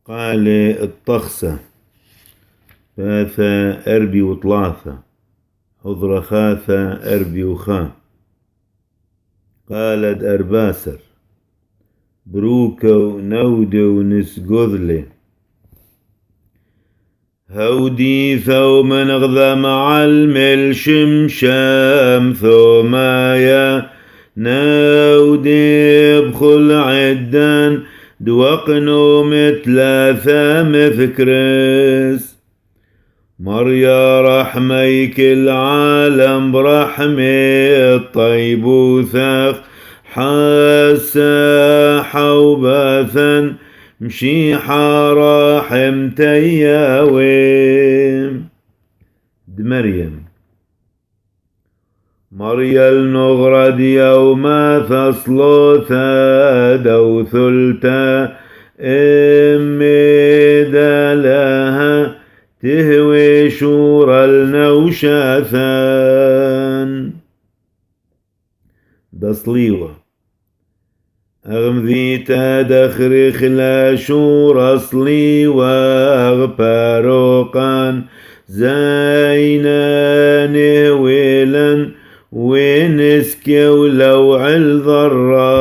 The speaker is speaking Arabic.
قال الطخسة ثاثة أربي وطلاثة حضر خاثة أربي وخا. قالت أرباسر بروكو نودو نسقذلي هودي ثوم نغذى مع الملشمشام ثومايا نودي بخل عدان دوقنو متلاثة مثكرس مريا رحميك العالم برحمة طيب وثاق حاسا حوباثا مشي حراحم تياويم مريم مريا النغرد يوم ثصلوثا دو ثلتا اميدا لها تهوي شور النوشاثان دصليوة أغمذيتا دخرخ لا شور أصلي وأغباروقان زينان ويلن ونسكي ولوع الضرّا